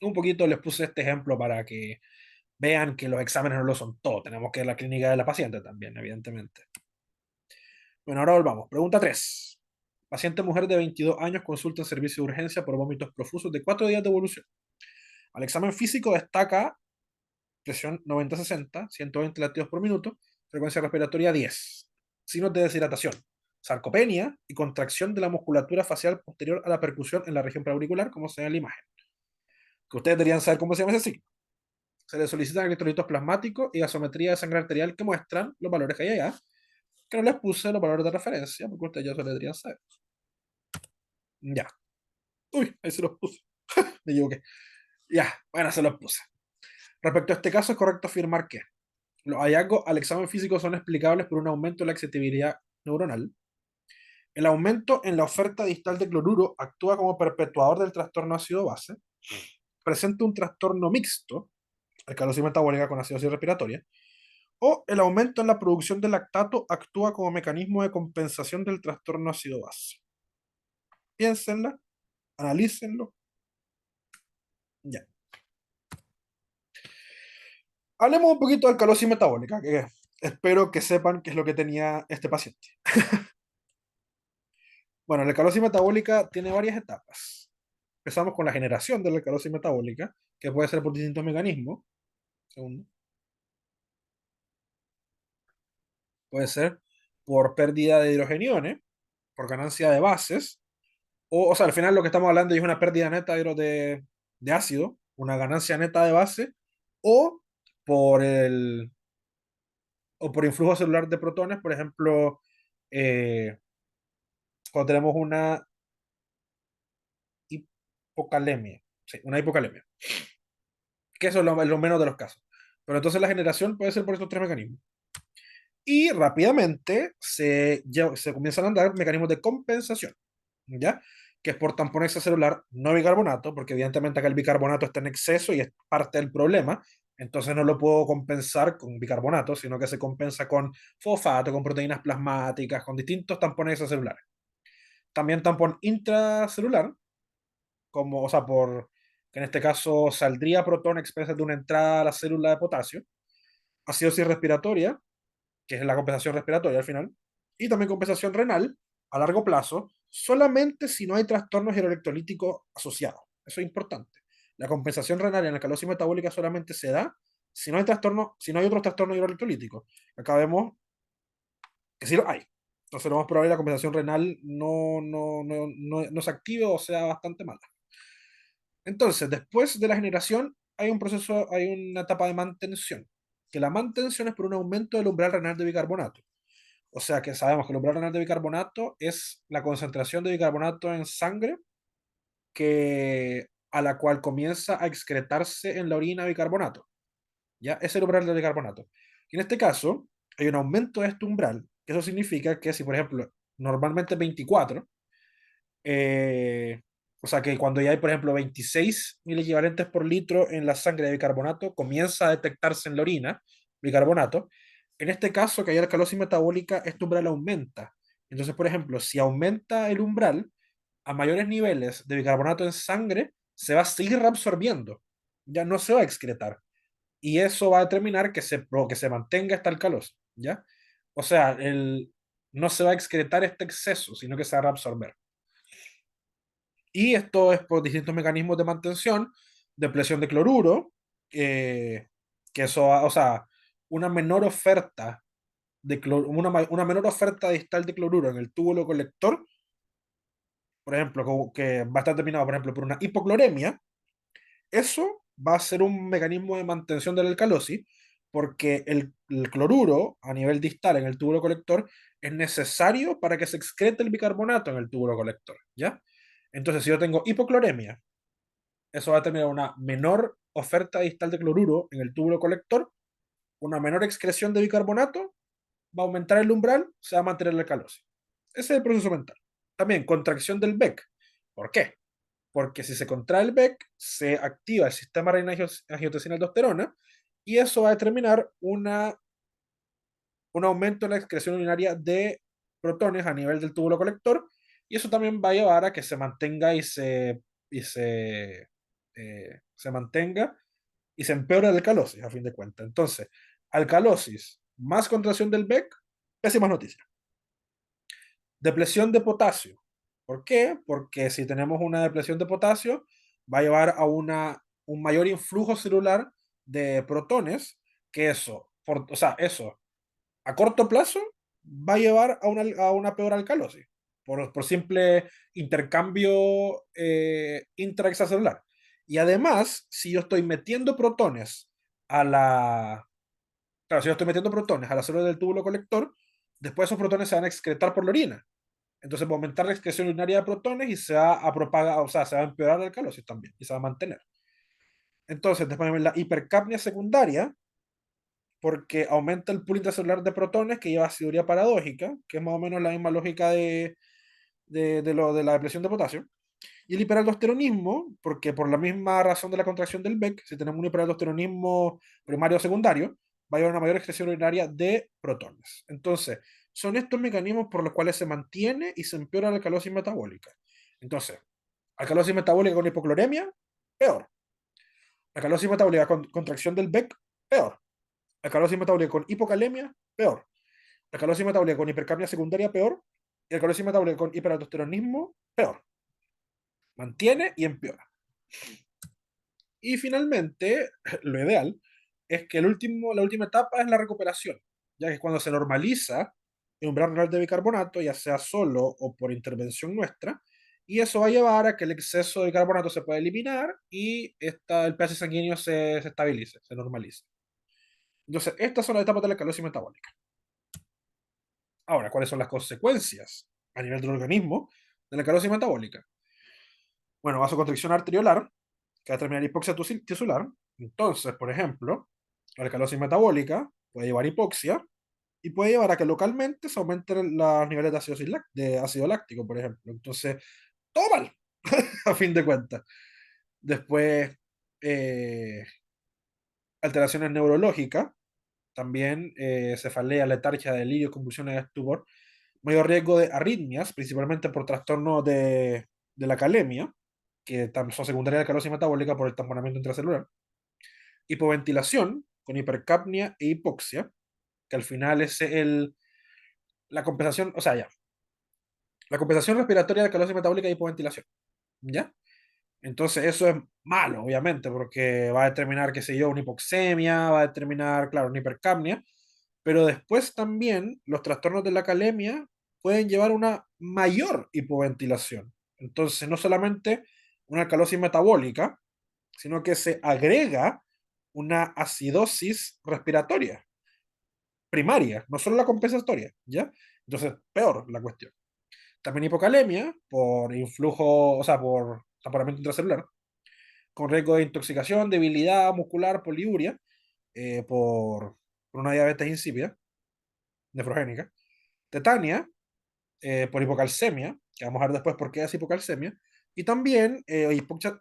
Un poquito les puse este ejemplo para que vean que los exámenes no lo son todo, tenemos que ver la clínica de la paciente también, evidentemente. Bueno, ahora volvamos. Pregunta 3. Paciente mujer de 22 años consulta en servicio de urgencia por vómitos profusos de 4 días de evolución. Al examen físico destaca presión 90-60, 120 latidos por minuto, frecuencia respiratoria 10, signos de deshidratación, sarcopenia y contracción de la musculatura facial posterior a la percusión en la región preauricular, como se ve en la imagen. Que ustedes deberían saber cómo se llama ese signo. Se le solicitan electrolitos plasmáticos y gasometría de sangre arterial que muestran los valores que hay allá, que no les puse los valores de referencia, porque ustedes ya se lo deberían saber. Ya. Uy, ahí se los puse. Me equivoqué. Ya, bueno, se los puse. Respecto a este caso, es correcto afirmar que los hallazgos al examen físico son explicables por un aumento en la excitabilidad neuronal. El aumento en la oferta distal de cloruro actúa como perpetuador del trastorno ácido-base. Presenta un trastorno mixto, alcalosis metabólica con acidosis respiratoria. O el aumento en la producción de lactato actúa como mecanismo de compensación del trastorno ácido-base. Piénsenla, analícenlo. Ya. Hablemos un poquito de alcalosis metabólica, que espero que sepan qué es lo que tenía este paciente. Bueno, la alcalosis metabólica tiene varias etapas. Empezamos con la generación de la alcalosis metabólica, que puede ser por distintos mecanismos. Segundo. Puede ser por pérdida de hidrogeniones, por ganancia de bases, o sea, al final lo que estamos hablando es una pérdida neta de ácido, una ganancia neta de base, o por el o por influjo celular de protones, por ejemplo, eh, cuando tenemos una hipocalemia, sí, una hipocalemia, que eso es lo menos de los casos. Pero entonces la generación puede ser por estos tres mecanismos. Y rápidamente se comienzan a dar mecanismos de compensación, ¿ya? Que es por tamponel extracelular no bicarbonato, porque evidentemente acá el bicarbonato está en exceso y es parte del problema, entonces no lo puedo compensar con bicarbonato, sino que se compensa con fosfato, con proteínas plasmáticas, con distintos tampones extracelulares. También tampón intracelular, como, o sea, que en este caso saldría protón expreso de una entrada a la célula de potasio, acidosis respiratoria, que es la compensación respiratoria al final, y también compensación renal a largo plazo, solamente si no hay trastornos hidroelectrolíticos asociados. Eso es importante. La compensación renal en la alcalosis metabólica solamente se da si no hay trastorno, si no hay otros trastornos hidroelectrolíticos. Acá vemos que sí lo hay. Entonces, lo más probable es que la compensación renal no se active o sea bastante mala. Entonces, después de la generación, hay un proceso, hay una etapa de mantención. Que la mantención es por un aumento del umbral renal de bicarbonato. O sea que sabemos que el umbral renal de bicarbonato es la concentración de bicarbonato en sangre a la cual comienza a excretarse en la orina bicarbonato. ¿Ya? Es el umbral de bicarbonato. Y en este caso, hay un aumento de este umbral, que eso significa que si, por ejemplo, normalmente 24, eh, o sea que cuando ya hay, por ejemplo, 26 mil equivalentes por litro en la sangre de bicarbonato, comienza a detectarse en la orina bicarbonato. En este caso, que hay alcalosis metabólica, este umbral aumenta. Entonces, por ejemplo, si aumenta el umbral, a mayores niveles de bicarbonato en sangre, se va a seguir reabsorbiendo. Ya no se va a excretar. Y eso va a determinar que se mantenga esta alcalosis. ¿Ya? O sea, no se va a excretar este exceso, sino que se va a reabsorber. Y esto es por distintos mecanismos de mantención, de presión de cloruro, que eso, o sea, una menor oferta una menor oferta distal de cloruro en el túbulo colector, por ejemplo, que va a estar determinado, por ejemplo, por una hipocloremia, eso va a ser un mecanismo de mantención de la alcalosis, porque el cloruro a nivel distal en el túbulo colector es necesario para que se excrete el bicarbonato en el túbulo colector, ¿ya? Entonces, si yo tengo hipocloremia, eso va a tener una menor oferta distal de cloruro en el túbulo colector, una menor excreción de bicarbonato, va a aumentar el umbral, se va a mantener la alcalosis. Ese es el proceso mental. También contracción del BEC. ¿Por qué? Porque si se contrae el BEC, se activa el sistema renina-angiotensina-aldosterona y eso va a determinar un aumento en la excreción urinaria de protones a nivel del túbulo colector y eso también va a llevar a que se mantenga se mantenga y se empeora la alcalosis, a fin de cuentas. Entonces, alcalosis más contracción del BEC, pésimas noticias. Depresión de potasio. ¿Por qué? Porque si tenemos una depresión de potasio, va a llevar a un mayor influjo celular de protones, que o sea, eso a corto plazo va a llevar a una peor alcalosis, por simple intercambio intraextracelular. Y además, si yo estoy metiendo protones a la... Claro, si yo estoy metiendo protones a la célula del túbulo colector, después esos protones se van a excretar por la orina. Entonces va a aumentar la excreción urinaria de protones y se va a propagar, o sea, se va a empeorar la alcalosis también y se va a mantener. Entonces, después la hipercapnia secundaria, porque aumenta el pool intracelular de protones que lleva aciduria paradójica, que es más o menos la misma lógica de la depresión de potasio. Y el hiperaldosteronismo, porque por la misma razón de la contracción del BEC, si tenemos un hiperaldosteronismo primario o secundario, va a haber una mayor excreción urinaria de protones. Entonces, son estos mecanismos por los cuales se mantiene y se empeora la alcalosis metabólica. Entonces, alcalosis metabólica con hipocloremia, peor. Alcalosis metabólica con contracción del BEC, peor. Alcalosis metabólica con hipocalemia, peor. Alcalosis metabólica con hipercapnia secundaria, peor. Y alcalosis metabólica con hiperaldosteronismo, peor. Mantiene y empeora. Y finalmente, lo ideal es que la última etapa es la recuperación, ya que cuando se normaliza el umbral renal de bicarbonato, ya sea solo o por intervención nuestra, y eso va a llevar a que el exceso de bicarbonato se pueda eliminar y el pH sanguíneo se estabilice, se normalice. Entonces, estas son las etapas de la alcalosis metabólica. Ahora, ¿cuáles son las consecuencias a nivel del organismo de la alcalosis metabólica? Bueno, vasoconstricción arteriolar, que va a terminar hipoxia tisular. Entonces, por ejemplo, la alcalosis metabólica puede llevar a hipoxia y puede llevar a que localmente se aumenten los niveles de ácido láctico, por ejemplo. Entonces, todo mal, a fin de cuentas. Después, eh, alteraciones neurológicas, también cefalea, letargia, delirio, convulsiones, estupor, mayor riesgo de arritmias, principalmente por trastornos de la calemia, que son secundarias de la alcalosis metabólica por el tamponamiento intracelular, hipoventilación, con hipercapnia e hipoxia, que al final es la compensación, o sea, ya, la compensación respiratoria de alcalosis metabólica y hipoventilación, ¿ya? Entonces eso es malo, obviamente, porque va a determinar, qué sé yo, una hipoxemia, va a determinar, claro, una hipercapnia, pero después también los trastornos de la calemia pueden llevar a una mayor hipoventilación. Entonces, no solamente una alcalosis metabólica, sino que se agrega una acidosis respiratoria primaria, no solo la compensatoria, ¿ya? Entonces, peor la cuestión. También hipocalemia por influjo, o sea, por taponamiento intracelular, con riesgo de intoxicación, debilidad muscular, poliuria, por una diabetes insípida, nefrogénica. Tetania, por hipocalcemia, que vamos a ver después por qué es hipocalcemia. Y también hipoxia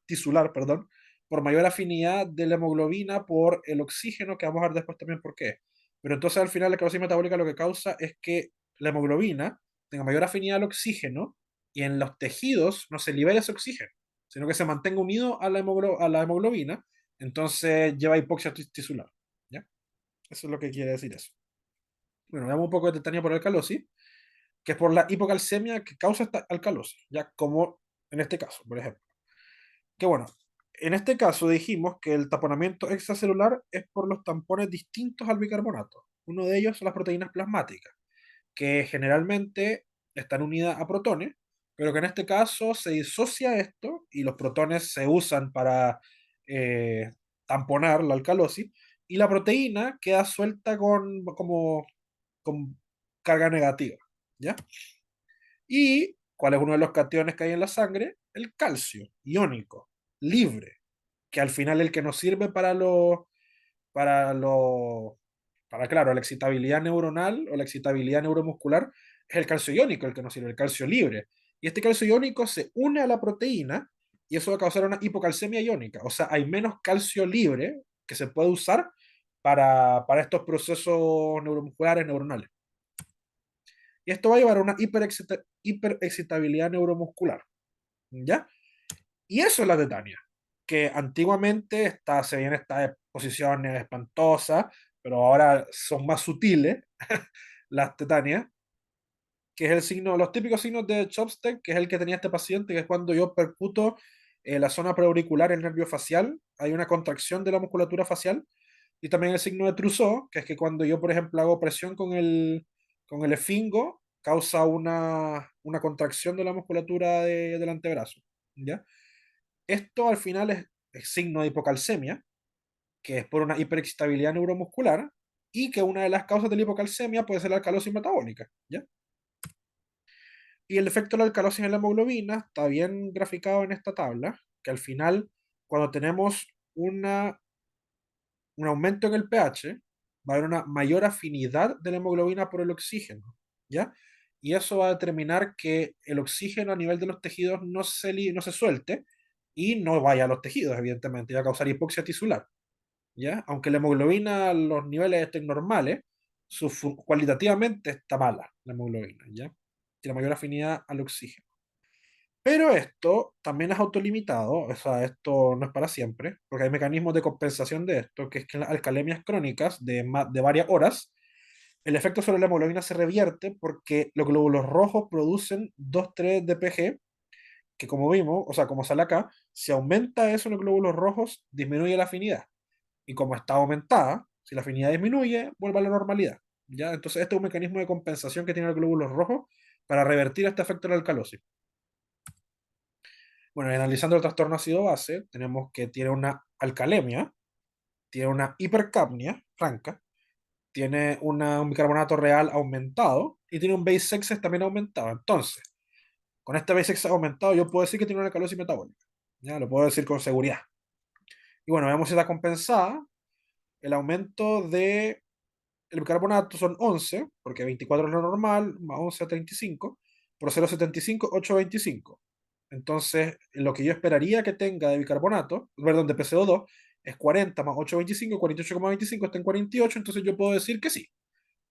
tisular, perdón, por mayor afinidad de la hemoglobina por el oxígeno, que vamos a ver después también por qué. Pero entonces al final la esclerosis metabólica lo que causa es que la hemoglobina tenga mayor afinidad al oxígeno y en los tejidos no se libere ese oxígeno, sino que se mantenga unido a a la hemoglobina, entonces lleva hipoxia tisular. ¿Ya? Eso es lo que quiere decir eso. Bueno, veamos un poco de tetania por alcalosis, que es por la hipocalcemia que causa esta alcalosis, ya como en este caso, por ejemplo. Que bueno, en este caso dijimos que el taponamiento extracelular es por los tampones distintos al bicarbonato. Uno de ellos son las proteínas plasmáticas, que generalmente están unidas a protones, pero que en este caso se disocia esto y los protones se usan para eh, tamponar la alcalosis y la proteína queda suelta con carga negativa, ¿ya? ¿Y cuál es uno de los cationes que hay en la sangre? El calcio, iónico, libre, que al final es el que nos sirve para los Para claro, la excitabilidad neuronal o la excitabilidad neuromuscular es el calcio iónico el que nos sirve, el calcio libre. Y este calcio iónico se une a la proteína y eso va a causar una hipocalcemia iónica. O sea, hay menos calcio libre que se puede usar para estos procesos neuromusculares, neuronales. Y esto va a llevar a una hiperexcitabilidad neuromuscular. ¿Ya? Y eso es la tetania, que antiguamente se veían estas posiciones espantosas, pero ahora son más sutiles las tetanias, que es el signo, los típicos signos de Chopstead, que es el que tenía este paciente, que es cuando yo percuto la zona preauricular, el nervio facial, hay una contracción de la musculatura facial, y también el signo de Trousseau, que es que cuando yo, por ejemplo, hago presión con el esfingo, causa una contracción de la musculatura del antebrazo. ¿Ya? Esto al final es signo de hipocalcemia, que es por una hiperexcitabilidad neuromuscular, y que una de las causas de la hipocalcemia puede ser la alcalosis metabólica. ¿Ya? Y el efecto de la alcalosis en la hemoglobina está bien graficado en esta tabla, que al final, cuando tenemos un aumento en el pH, va a haber una mayor afinidad de la hemoglobina por el oxígeno, ¿ya? Y eso va a determinar que el oxígeno a nivel de los tejidos no se suelte y no vaya a los tejidos, evidentemente, y va a causar hipoxia tisular, ¿ya? Aunque la hemoglobina, los niveles estén normales, cualitativamente está mala la hemoglobina, ¿ya? Tiene mayor afinidad al oxígeno. Pero esto también es autolimitado, o sea, esto no es para siempre, porque hay mecanismos de compensación de esto, que es que en las alcalemias crónicas de varias horas, el efecto sobre la hemoglobina se revierte porque los glóbulos rojos producen 2,3-DPG, que como vimos, o sea, como sale acá, si aumenta eso en los glóbulos rojos, disminuye la afinidad. Y como está aumentada, si la afinidad disminuye, vuelve a la normalidad. ¿Ya? Entonces, este es un mecanismo de compensación que tiene los glóbulos rojos para revertir este efecto de la alcalosis. Bueno, y analizando el trastorno ácido-base, tenemos que tiene una alcalemia, tiene una hipercapnia franca, tiene un bicarbonato real aumentado y tiene un base excess también aumentado. Entonces, con este base excess aumentado, yo puedo decir que tiene una alcalosis metabólica. Ya lo puedo decir con seguridad. Y bueno, vemos si está compensada. El aumento de el bicarbonato son 11, porque 24 es lo normal, más 11 a 35, por 0,75, 8,25. Entonces, lo que yo esperaría que tenga de bicarbonato, perdón, de PCO2, es 40 más 8,25, 48,25, está en 48, entonces yo puedo decir que sí,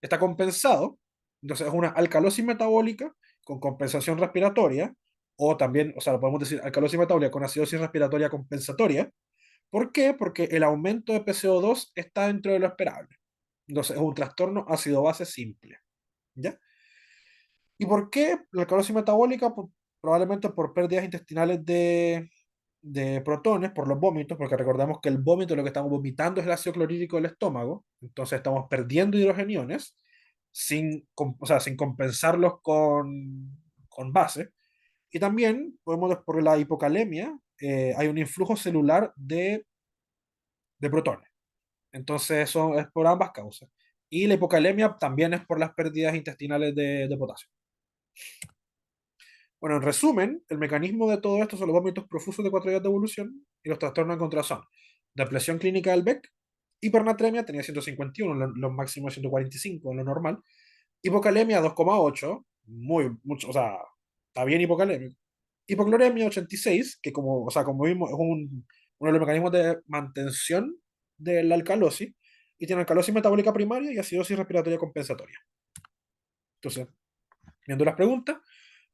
está compensado. Entonces es una alcalosis metabólica con compensación respiratoria, o también, o sea, lo podemos decir alcalosis metabólica con acidosis respiratoria compensatoria. ¿Por qué? Porque el aumento de PCO2 está dentro de lo esperable. Entonces es un trastorno ácido-base simple. ¿Ya? ¿Y por qué la alcalosis metabólica? Probablemente por pérdidas intestinales de protones, por los vómitos, porque recordamos que el vómito lo que estamos vomitando es el ácido clorhídrico del estómago, entonces estamos perdiendo hidrogeniones o sea, sin compensarlos con base. Y también podemos, por la hipocalemia, hay un influjo celular de protones. Entonces eso es por ambas causas. Y la hipocalemia también es por las pérdidas intestinales de potasio. Bueno, en resumen, el mecanismo de todo esto son los vómitos profusos de 4 días de evolución y los trastornos en contrason. Depresión clínica del Beck, hipernatremia tenía 151, los máximos 145, lo normal. Hipocalemia 2,8, muy mucho, o sea, está bien hipocalémico. Hipocloremia 86, que como, o sea, como vimos, es uno de los mecanismos de mantención de la alcalosis, y tiene alcalosis metabólica primaria y acidosis respiratoria compensatoria. Entonces, viendo las preguntas,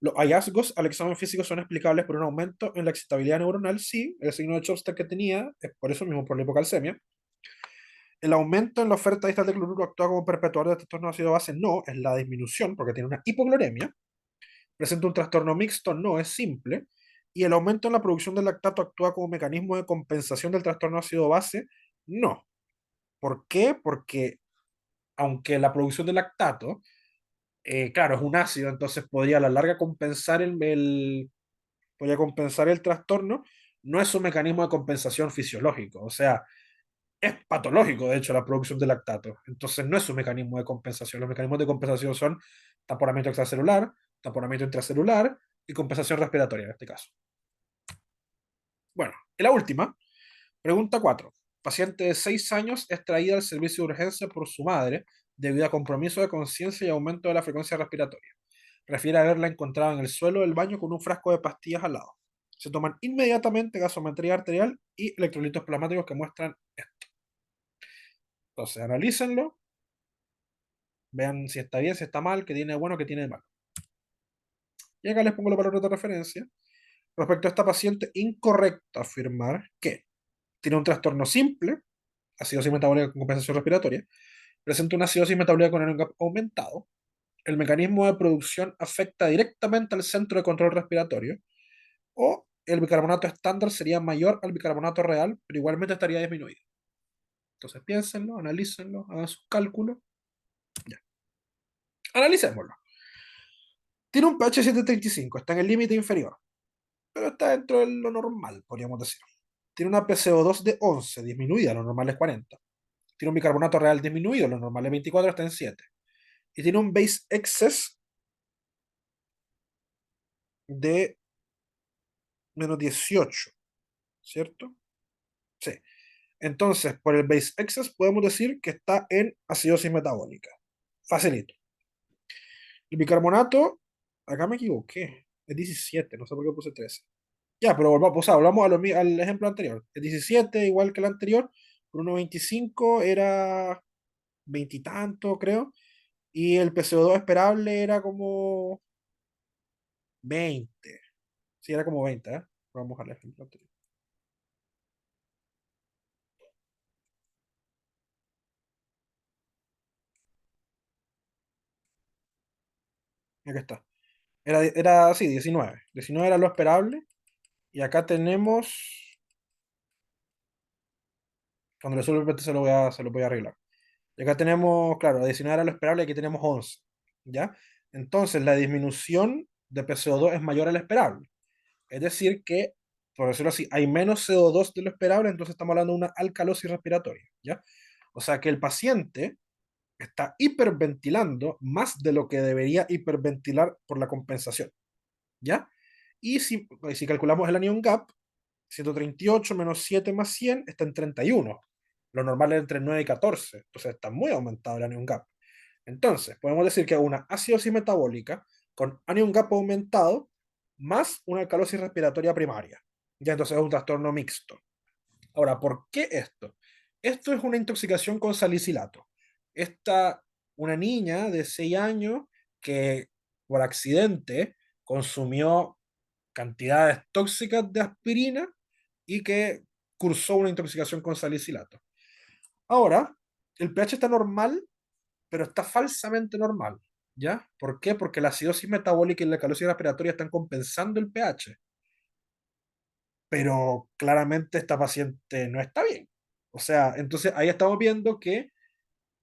los hallazgos al examen físico son explicables por un aumento en la excitabilidad neuronal, sí, el signo de Chopstead que tenía es por eso mismo, por la hipocalcemia. El aumento en la oferta distal de cloruro actúa como perpetuador de trastorno ácido base, no, es la disminución, porque tiene una hipocloremia. Presenta un trastorno mixto, no, es simple. Y el aumento en la producción de lactato actúa como mecanismo de compensación del trastorno ácido base, no. ¿Por qué? Porque aunque la producción de lactato, claro, es un ácido, entonces podría a la larga compensar podría compensar el trastorno, no es un mecanismo de compensación fisiológico, o sea, es patológico, de hecho, la producción de lactato. Entonces no es un mecanismo de compensación. Los mecanismos de compensación son taponamiento extracelular, taponamiento intracelular y compensación respiratoria en este caso. Bueno, y la última, pregunta 4. Paciente de 6 años es traída al servicio de urgencia por su madre debido a compromiso de conciencia y aumento de la frecuencia respiratoria. Refiere a haberla encontrado en el suelo del baño con un frasco de pastillas al lado. Se toman inmediatamente gasometría arterial y electrolitos plasmáticos que muestran esto. Entonces, analícenlo, vean si está bien, si está mal, qué tiene de bueno, qué tiene de malo. Y acá les pongo los valores de referencia. Respecto a esta paciente, incorrecto afirmar que tiene un trastorno simple, acidosis metabólica con compensación respiratoria, presenta una acidosis metabólica con anion gap aumentado, el mecanismo de producción afecta directamente al centro de control respiratorio, o el bicarbonato estándar sería mayor al bicarbonato real, pero igualmente estaría disminuido. Entonces piénsenlo, analícenlo, hagan sus cálculos. Ya. Analicémoslo. Tiene un pH 735, está en el límite inferior, pero está dentro de lo normal, podríamos decir. Tiene una PCO2 de 11, disminuida, lo normal es 40. Tiene un bicarbonato real disminuido, lo normal es 24, está en 7. Y tiene un base excess de -18, ¿cierto? Sí. Entonces, por el base excess podemos decir que está en acidosis metabólica. Facilito. El bicarbonato, acá me equivoqué, es 17, no sé por qué puse 13. Ya, pero volvamos, o sea, volvamos al ejemplo anterior. El 17, igual que el anterior, por 1,25 era 20 y tanto, creo. Y el PCO2 esperable era como 20. Sí, era como 20, ¿eh? Vamos al ejemplo anterior. Acá está. Era así, 19. 19 era lo esperable. Y acá tenemos. Cuando le suelo el PT se lo voy a arreglar. Y acá tenemos, claro, 19 era lo esperable, y aquí tenemos 11. ¿Ya? Entonces, la disminución de PCO2 es mayor a lo esperable. Es decir, que, por decirlo así, hay menos CO2 de lo esperable, entonces estamos hablando de una alcalosis respiratoria. ¿Ya? O sea que el paciente está hiperventilando más de lo que debería hiperventilar por la compensación. ¿Ya? Y si calculamos el anion gap, 138 menos 7 más 100 está en 31. Lo normal es entre 9 y 14. Entonces está muy aumentado el anion gap. Entonces, podemos decir que una acidosis metabólica con anion gap aumentado más una alcalosis respiratoria primaria. Ya entonces es un trastorno mixto. Ahora, ¿por qué esto? Esto es una intoxicación con salicilato. Esta, una niña de 6 años que por accidente consumió cantidades tóxicas de aspirina y que cursó una intoxicación con salicilato. Ahora, el pH está normal, pero está falsamente normal. ¿Ya? ¿Por qué? Porque la acidosis metabólica y la alcalosis respiratoria están compensando el pH, pero claramente esta paciente no está bien. O sea, entonces ahí estamos viendo que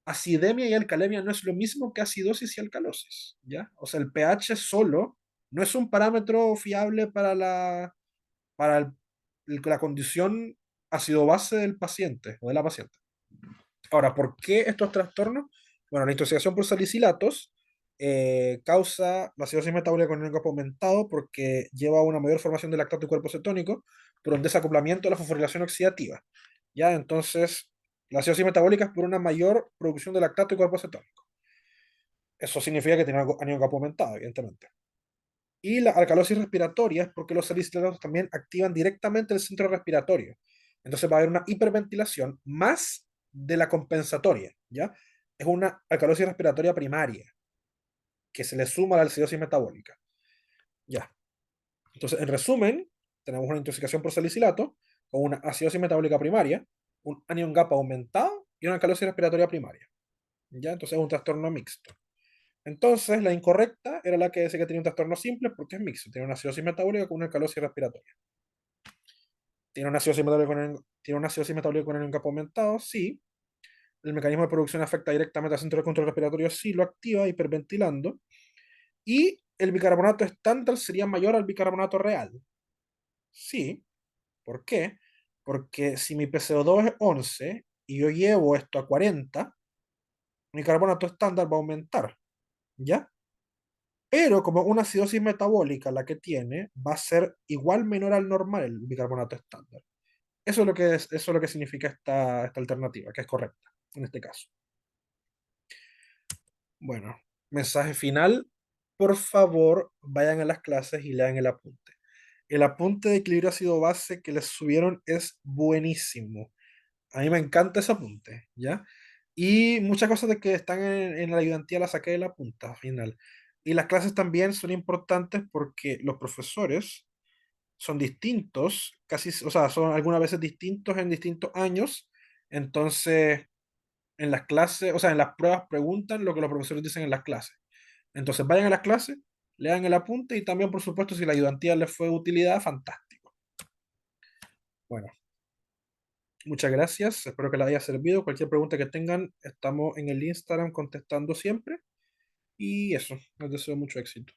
acidemia y alcalemia no es lo mismo que acidosis y alcalosis, ¿ya? O sea, el pH solo no es un parámetro fiable para la condición ácido-base del paciente o de la paciente. Ahora, ¿por qué estos trastornos? Bueno, la intoxicación por salicilatos causa la acidosis metabólica con el aumentado porque lleva a una mayor formación de lactato y cuerpo cetónico por un desacoplamiento de la fosforilación oxidativa. ¿Ya? Entonces, la acidosis metabólica es por una mayor producción de lactato y cuerpo cetónico. Eso significa que tiene anión aumentado, evidentemente. Y la alcalosis respiratoria es porque los salicilatos también activan directamente el centro respiratorio. Entonces va a haber una hiperventilación más de la compensatoria, ¿ya? Es una alcalosis respiratoria primaria que se le suma a la acidosis metabólica, ¿ya? Entonces, en resumen, tenemos una intoxicación por salicilato con una acidosis metabólica primaria, un anion gap aumentado y una alcalosis respiratoria primaria, ¿ya? Entonces es un trastorno mixto. Entonces, la incorrecta era la que decía que tenía un trastorno simple porque es mixto. Tiene una acidosis metabólica con una alcalosis respiratoria. Tiene una acidosis metabólica con el encapo aumentado, sí. El mecanismo de producción afecta directamente al centro de control respiratorio, sí, lo activa hiperventilando. Y el bicarbonato estándar sería mayor al bicarbonato real. Sí. ¿Por qué? Porque si mi PCO2 es 11 y yo llevo esto a 40, mi carbonato estándar va a aumentar. ¿Ya? Pero como una acidosis metabólica la que tiene, va a ser igual menor al normal el bicarbonato estándar. Eso es lo que significa esta alternativa, que es correcta en este caso. Bueno, mensaje final. Por favor, vayan a las clases y lean el apunte. El apunte de equilibrio ácido base que les subieron es buenísimo. A mí me encanta ese apunte, ¿ya? Y muchas cosas de que están en la ayudantía las saqué de la punta final. Y las clases también son importantes porque los profesores son distintos, casi, o sea, son algunas veces distintos en distintos años. Entonces, en las clases, o sea, en las pruebas preguntan lo que los profesores dicen en las clases. Entonces, vayan a las clases, lean el apunte y también, por supuesto, si la ayudantía les fue de utilidad, fantástico. Bueno, muchas gracias, espero que les haya servido. Cualquier pregunta que tengan, estamos en el Instagram contestando siempre. Y eso, les deseo mucho éxito.